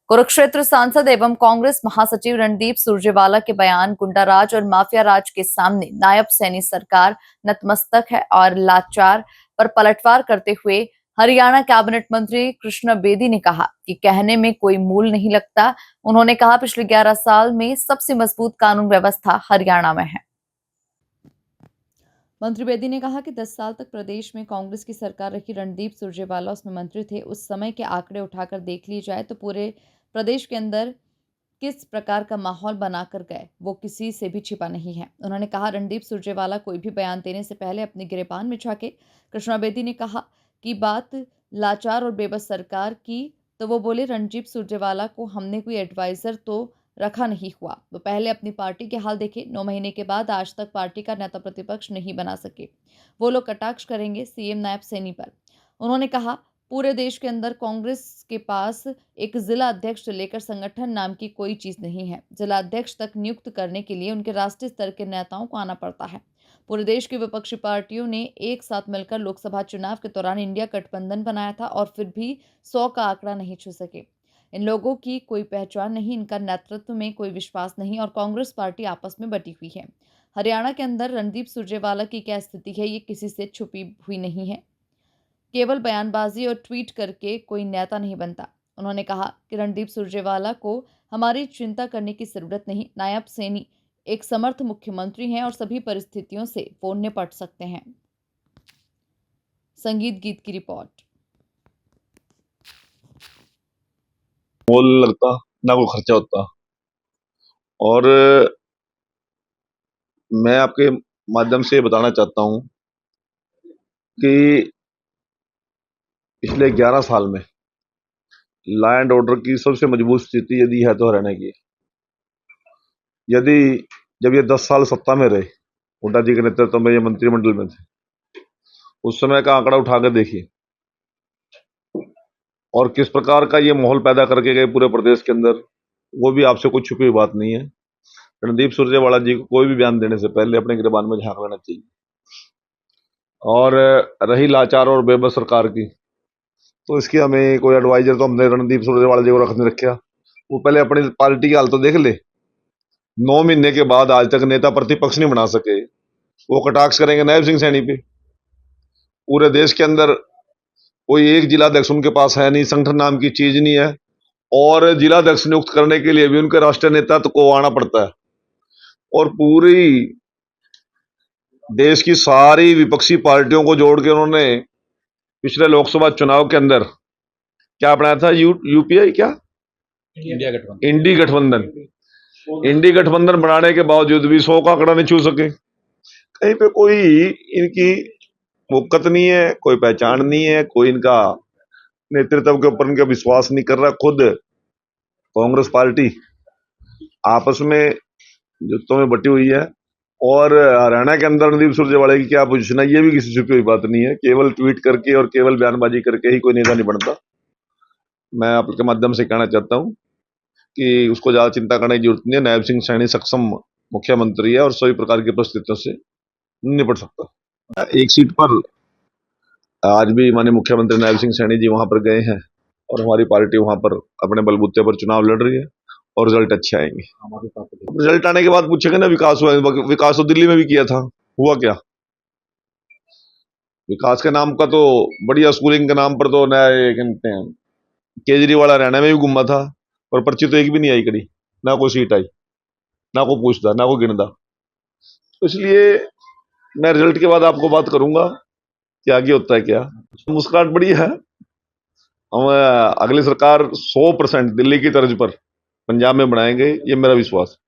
कुरुक्षेत्र सांसद एवं कांग्रेस महासचिव रणदीप सुरजेवाला के बयान गुंडा राज और माफिया राज के सामने नायब सैनी सरकार नतमस्तक है और लाचार पर पलटवार करते हुए हरियाणा कैबिनेट मंत्री कृष्ण बेदी ने कहा कि कहने में कोई मूल नहीं लगता। उन्होंने कहा पिछले 11 साल में सबसे मजबूत कानून व्यवस्था हरियाणा में है। मंत्री बेदी ने कहा कि 10 साल तक प्रदेश में कांग्रेस की सरकार रही। रणदीप सुरजेवाला उसमें मंत्री थे। उस समय के आंकड़े उठाकर देख लिए जाए तो पूरे प्रदेश के अंदर किस प्रकार का माहौल बनाकर गए वो किसी से भी छिपा नहीं है। उन्होंने कहा रणदीप सुरजेवाला कोई भी बयान देने से पहले अपनी गिरेबान में झांके। कृष्णा बेदी ने कहा कि बात लाचार और बेबस सरकार की तो वो बोले रणदीप सुरजेवाला को हमने कोई एडवाइजर तो रखा नहीं हुआ। वो पहले अपनी पार्टी के हाल देखे। 9 महीने के बाद आज तक पार्टी का नेता प्रतिपक्ष नहीं बना सके। वो लोग कटाक्ष करेंगे सीएम नायब सैनी पर। उन्होंने कहा पूरे देश के अंदर कांग्रेस के पास एक जिला अध्यक्ष से लेकर संगठन नाम की कोई चीज नहीं है। जिला अध्यक्ष तक नियुक्त करने के लिए उनके राष्ट्रीय स्तर के नेताओं को आना पड़ता है। पूरे देश की विपक्षी पार्टियों ने एक साथ मिलकर लोकसभा चुनाव के दौरान इंडिया गठबंधन बनाया था और फिर भी 100 का आंकड़ा नहीं छू सके। इन लोगों की कोई पहचान नहीं, इनका नेतृत्व में कोई विश्वास नहीं और कांग्रेस पार्टी आपस में बटी हुई है। हरियाणा के अंदर रणदीप सुरजेवाला की क्या स्थिति है ये किसी से छुपी हुई नहीं है। केवल बयानबाजी और ट्वीट करके कोई नेता नहीं बनता। उन्होंने कहा कि रणदीप सुरजेवाला को हमारी चिंता करने की जरूरत नहीं। नायब सैनी एक समर्थ मुख्यमंत्री हैं और सभी परिस्थितियों से वो निपट सकते हैं। संगीत गीत की रिपोर्ट। मोल लगता ना कोई खर्चा होता। और मैं आपके माध्यम से बताना चाहता हूं कि पिछले 11 साल में लॉ एंड ऑर्डर की सबसे मजबूत स्थिति यदि है तो हरियाणा की। यदि जब ये 10 साल सत्ता में रहे, हुड्डा जी के नेतृत्व में ये मंत्रिमंडल में थे, उस समय का आंकड़ा उठा कर देखिए और किस प्रकार का ये माहौल पैदा करके गए पूरे प्रदेश के अंदर, वो भी आपसे कुछ छुपी हुई बात नहीं है। रणदीप सुरजेवाला जी को कोई भी बयान देने से पहले अपने गिरबान में झांक लेना चाहिए। और रही लाचार और बेबस सरकार की, तो इसकी हमें कोई एडवाइजर तो हमने रणदीप सुरजेवाला जी को रख नहीं रखा। वो पहले अपनी पार्टी की हालत तो देख ले। 9 महीने के बाद आज तक नेता प्रतिपक्ष नहीं बना सके। वो कटाक्ष करेंगे नायब सिंह सैनी पे। पूरे देश के अंदर कोई एक जिलाध्यक्ष उनके पास है नहीं, संगठन नाम की चीज नहीं है और जिलाध्यक्ष नियुक्त करने के लिए भी उनके राष्ट्रीय नेता को आना पड़ता है। और पूरी देश की सारी विपक्षी पार्टियों को जोड़ के उन्होंने पिछले लोकसभा चुनाव के अंदर क्या बनाया था, यूपीआई क्या इंडी गठबंधन। इंडी गठबंधन बनाने के बावजूद भी 100 का आंकड़ा नहीं छू सके। कहीं पे कोई इनकी मुक्कत नहीं है, कोई पहचान नहीं है, कोई इनका नेतृत्व के ऊपर इनका विश्वास नहीं कर रहा। खुद कांग्रेस पार्टी आपस में जुत्तों में बटी हुई है और हरियाणा के अंदर रणदीप सुरजेवाला की क्या पोजीशन है ये भी किसी छुपी हुई बात नहीं है। केवल ट्वीट करके और केवल बयानबाजी करके ही कोई नेता नहीं बनता। मैं आपके माध्यम से कहना चाहता हूं कि उसको ज्यादा चिंता करने की जरूरत नहीं है। नायब सिंह सैनी सक्षम मुख्यमंत्री है और सभी प्रकार की परिस्थितियों से निपट सकता। एक सीट पर आज भी माननीय मुख्यमंत्री नायब सिंह सैनी जी वहां पर गए हैं और हमारी पार्टी वहां पर अपने बलबूते पर चुनाव लड़ रही है और रिजल्ट अच्छे आएंगे। रिजल्ट आने के बाद पूछेंगे ना विकास हुआ, विकास तो दिल्ली में भी किया था, हुआ क्या? विकास के नाम का तो बढ़िया स्कूलिंग के नाम पर तो नया कहते हैं केजरीवाल हरियाणा में भी घूमा था और पर्ची तो एक भी नहीं आई कड़ी, ना कोई सीट आई, ना कोई पूछता, ना कोई गिनता। तो इसलिए मैं रिजल्ट के बाद आपको बात करूंगा कि आगे होता है क्या। मुस्कुराहट बड़ी है। हम अगली सरकार 100% दिल्ली की तर्ज पर पंजाब में बनाएंगे, ये मेरा विश्वास है।